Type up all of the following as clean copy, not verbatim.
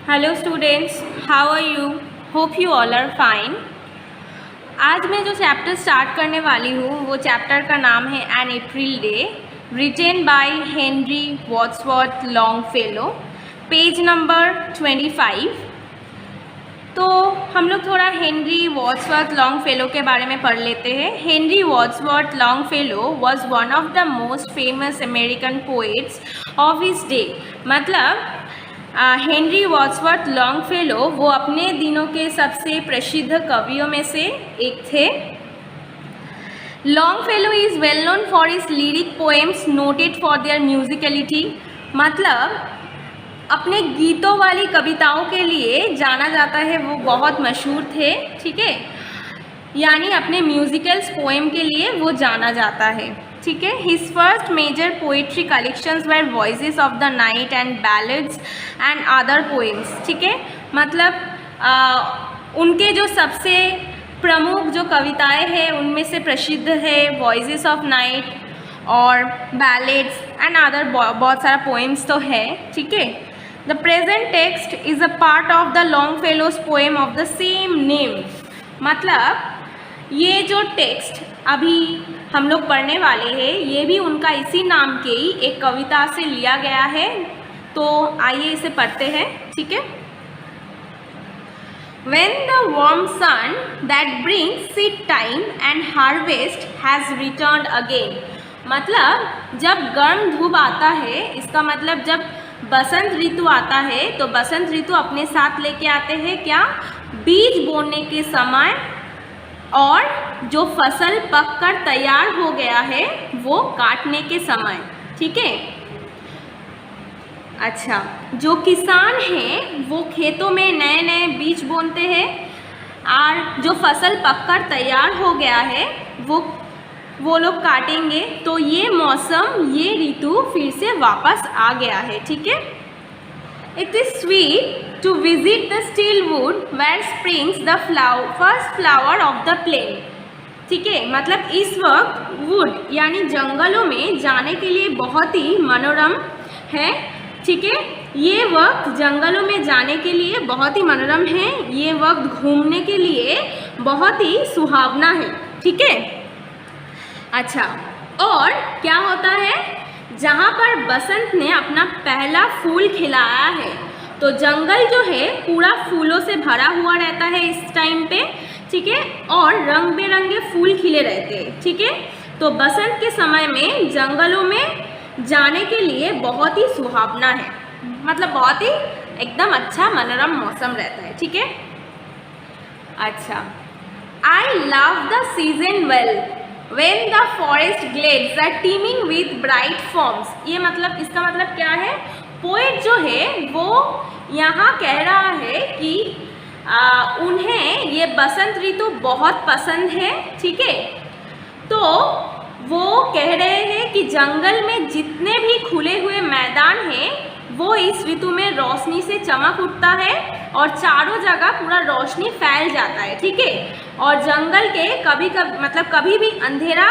Hello students, how are you? Hope you all are fine. आज मैं जो chapter start करने वाली हूँ वो चैप्टर का नाम है an April day, written by Henry Wadsworth Longfellow, page number 25। तो हम लोग थोड़ा हेनरी वाड्सवर्थ लॉन्गफेलो के बारे में पढ़ लेते हैं। Henry Wadsworth Longfellow was one of the most famous American poets of his day. मतलब हेनरी वाड्सवर्थ लॉन्गफेलो वो अपने दिनों के सबसे प्रसिद्ध कवियों में से एक थे। Longfellow is well known for his lyric poems noted for their musicality. मतलब अपने गीतों वाली कविताओं के लिए जाना जाता है, वो बहुत मशहूर थे, ठीक है। यानी अपने म्यूजिकल्स पोएम के लिए वो जाना जाता है, ठीक है। His first major poetry collections were voices of the night and ballads and other poems, ठीक है। मतलब उनके जो सबसे प्रमुख जो कविताएं हैं उनमें से प्रसिद्ध है वॉइसेस ऑफ नाइट और बैलेड्स एंड अदर बहुत सारा पोएम्स तो है, ठीक है। The present text is a part of the Longfellow's poem of the same name. मतलब ये जो टेक्स्ट अभी हम लोग पढ़ने वाले हैं ये भी उनका इसी नाम के ही एक कविता से लिया गया है। तो आइए इसे पढ़ते हैं, ठीक है। When the warm sun that brings seed time and harvest has returned again। मतलब जब गर्म धूप आता है, इसका मतलब जब बसंत ऋतु आता है तो बसंत ऋतु अपने साथ लेके आते हैं क्या? बीज बोने के समय और जो फसल पककर तैयार हो गया है वो काटने के समय, ठीक है। अच्छा, जो किसान हैं वो खेतों में नए नए बीज बोते हैं और जो फसल पककर तैयार हो गया है वो लोग काटेंगे। तो ये मौसम, ये ऋतु फिर से वापस आ गया है, ठीक है। It is sweet to visit the still wood where springs the first flower of the plain, ठीक है। मतलब इस वक्त वुड यानी जंगलों में जाने के लिए बहुत ही मनोरम है, ठीक है। ये वक्त जंगलों में जाने के लिए बहुत ही मनोरम है, ये वक्त घूमने के लिए बहुत ही सुहावना है, ठीक है। अच्छा, और क्या होता है, जहाँ पर बसंत ने अपना पहला फूल खिलाया है तो जंगल जो है पूरा फूलों से भरा हुआ रहता है इस टाइम पे, ठीक है। और रंग बिरंगे फूल खिले रहते हैं, ठीक है। तो बसंत के समय में जंगलों में जाने के लिए बहुत ही सुहावना है, मतलब बहुत ही एकदम अच्छा मनोरम मौसम रहता है, ठीक है। अच्छा, I love the season well when the forest glades are teeming with bright forms। ये मतलब इसका मतलब क्या है, पोएट जो है वो यहाँ कह रहा है कि उन्हें ये बसंत ऋतु बहुत पसंद है, ठीक है। तो वो कह रहे हैं कि जंगल में जितने भी खुले हुए मैदान हैं वो इस ऋतु में रोशनी से चमक उठता है और चारों जगह पूरा रोशनी फैल जाता है, ठीक है। और जंगल के कभी भी अंधेरा,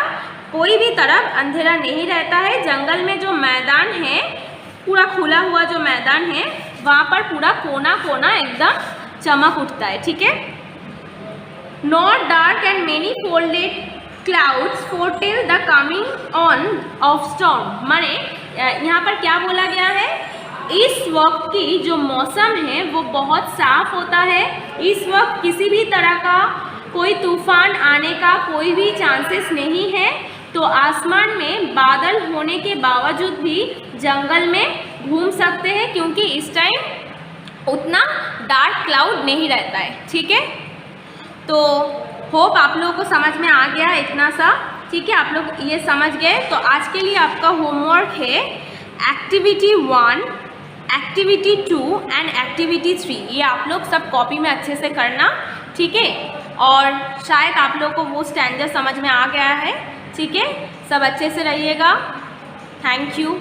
कोई भी तरफ अंधेरा नहीं रहता है। जंगल में जो मैदान है, पूरा खुला हुआ जो मैदान है वहाँ पर पूरा कोना कोना एकदम चमक उठता है, ठीक है। Not dark and many folded clouds foretell the coming on of storm. माने यहाँ पर क्या बोला गया है, इस वक्त की जो मौसम है वो बहुत साफ होता है। इस वक्त किसी भी तरह का कोई तूफान आने का कोई भी चांसेस नहीं है। तो आसमान में बादल होने के बावजूद भी जंगल में घूम सकते हैं क्योंकि इस टाइम उतना डार्क क्लाउड नहीं रहता है, ठीक है। तो होप आप लोगों को समझ में आ गया इतना सा, ठीक है। आप लोग ये समझ गए। तो आज के लिए आपका होमवर्क है एक्टिविटी 1, एक्टिविटी 2 एंड एक्टिविटी 3। ये आप लोग सब कॉपी में अच्छे से करना, ठीक है। और शायद आप लोग को वो स्टैंडर्ड समझ में आ गया है, ठीक है। सब अच्छे से रहिएगा। Thank you.